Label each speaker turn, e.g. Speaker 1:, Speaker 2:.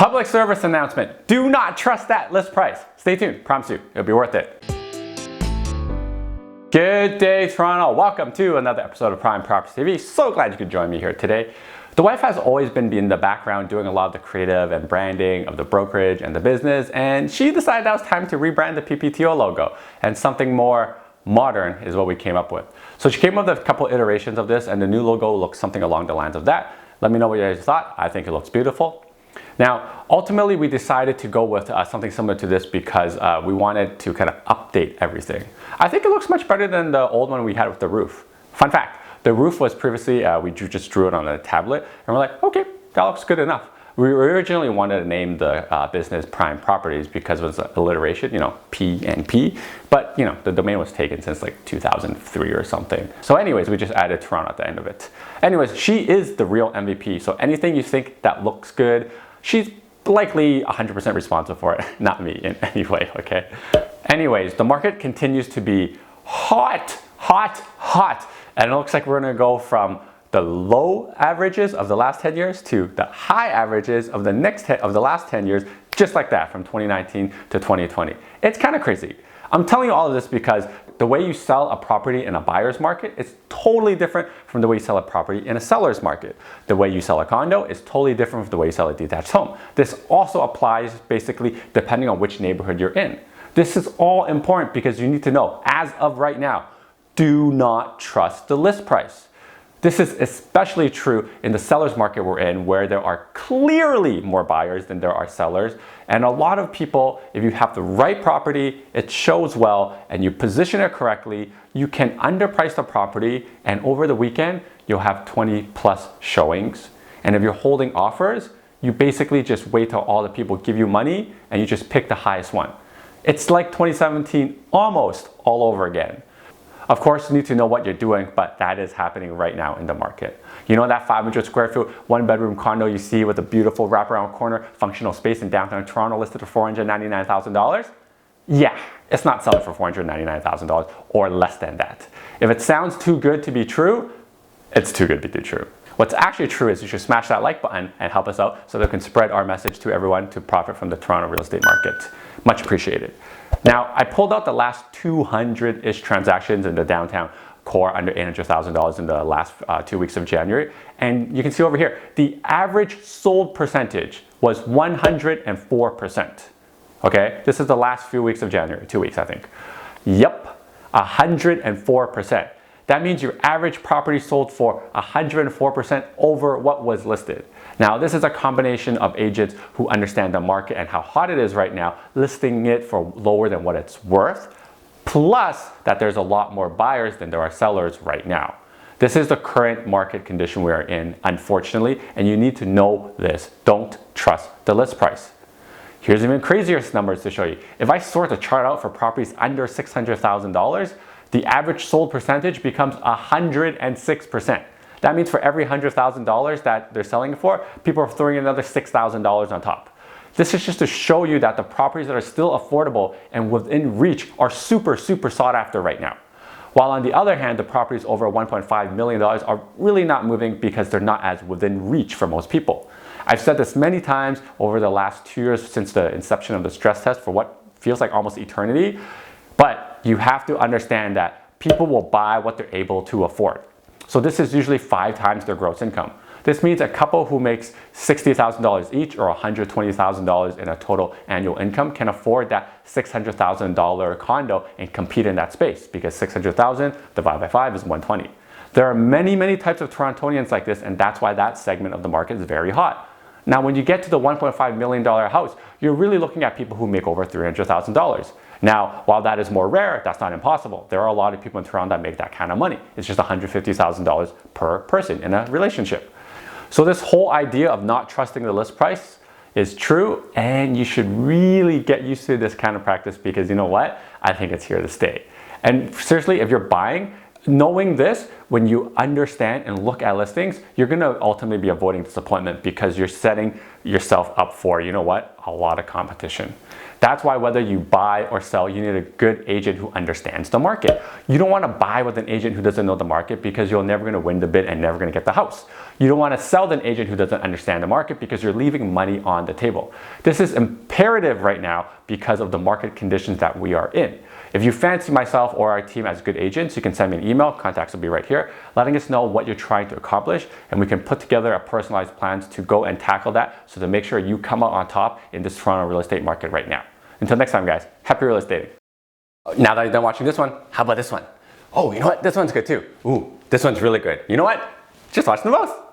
Speaker 1: Public service announcement. Do not trust that list price. Stay tuned. Promise you, it'll be worth it. Good day, Toronto. Welcome to another episode of Prime Property TV. So glad you could join me here today. The wife has always been in the background doing a lot of the creative and branding of the brokerage and the business, and she decided that it was time to rebrand the PPTO logo, and something more modern is what we came up with. So she came up with a couple iterations of this, and the new logo looks something along the lines of that. Let me know what you guys thought. I think it looks beautiful. Now, ultimately, we decided to go with something similar to this because we wanted to kind of update everything. I think it looks much better than the old one we had with the roof. Fun fact, the roof was previously, we just drew it on a tablet, and we're like, okay, that looks good enough. We originally wanted to name the business Prime Properties because it was alliteration, P and P, but the domain was taken since like 2003 or something. So anyways, we just added Toronto at the end of it. Anyways, she is the real MVP, so anything you think that looks good, she's likely 100% responsible for it, not me in any way, okay? Anyways, the market continues to be hot, and it looks like we're gonna go from the low averages of the last 10 years to the high averages of the last 10 years, just like that, from 2019 to 2020. It's kind of crazy. I'm telling you all of this because the way you sell a property in a buyer's market is totally different from the way you sell a property in a seller's market. The way you sell a condo is totally different from the way you sell a detached home. This also applies basically depending on which neighborhood you're in. This is all important because you need to know, as of right now, do not trust the list price. This is especially true in the seller's market we're in, where there are clearly more buyers than there are sellers. And a lot of people, if you have the right property, it shows well, and you position it correctly, you can underprice the property, and over the weekend, you'll have 20 plus showings. And if you're holding offers, you basically just wait till all the people give you money, and you just pick the highest one. It's like 2017 almost all over again. Of course, you need to know what you're doing, but that is happening right now in the market. You know that 500 square foot, one bedroom condo you see with a beautiful wraparound corner, functional space in downtown Toronto listed for $499,000? Yeah, it's not selling for $499,000 or less than that. If it sounds too good to be true, it's too good to be true. What's actually true is you should smash that like button and help us out so that we can spread our message to everyone to profit from the Toronto real estate market. Much appreciated. Now, I pulled out the last 200-ish transactions in the downtown core under $800,000 in the last 2 weeks of January. And you can see over here, the average sold percentage was 104%. Okay, this is the last few weeks of January, 2 weeks, I think. Yep, 104%. That means your average property sold for 104% over what was listed. Now, this is a combination of agents who understand the market and how hot it is right now, listing it for lower than what it's worth, plus that there's a lot more buyers than there are sellers right now. This is the current market condition we are in, unfortunately, and you need to know this. Don't trust the list price. Here's even crazier numbers to show you. If I sort the chart out for properties under $600,000, the average sold percentage becomes 106%. That means for every $100,000 that they're selling it for, people are throwing another $6,000 on top. This is just to show you that the properties that are still affordable and within reach are super sought after right now. While on the other hand, the properties over $1.5 million are really not moving because they're not as within reach for most people. I've said this many times over the last 2 years since the inception of the stress test for what feels like almost eternity, but you have to understand that people will buy what they're able to afford. So this is usually 5 times their gross income. This means a couple who makes $60,000 each or $120,000 in a total annual income can afford that $600,000 condo and compete in that space because 600,000 divided by 5 is 120. There are many types of Torontonians like this, and that's why that segment of the market is very hot. Now, when you get to the $1.5 million house, you're really looking at people who make over $300,000. Now, while that is more rare, that's not impossible. There are a lot of people in Toronto that make that kind of money. It's just $150,000 per person in a relationship. So this whole idea of not trusting the list price is true, and you should really get used to this kind of practice because you know what? I think it's here to stay. And seriously, if you're buying, knowing this when you understand and look at listings, you're gonna ultimately be avoiding disappointment because you're setting yourself up for, you know what, a lot of competition. That's why whether you buy or sell, you need a good agent who understands the market. You don't want to buy with an agent who doesn't know the market because you're never going to win the bid and never going to get the house. You don't want to sell with an agent who doesn't understand the market because you're leaving money on the table. This is imperative right now because of the market conditions that we are in. If you fancy myself or our team as good agents, you can send me an email, contacts will be right here, letting us know what you're trying to accomplish, and we can put together a personalized plans to go and tackle that so to make sure you come out on top in this Toronto real estate market right now. Until next time, guys, happy real estate. Now that you're done watching this one, how about this one? Oh, you know what? This one's good too. Ooh, this one's really good. You know what? Just watch them both.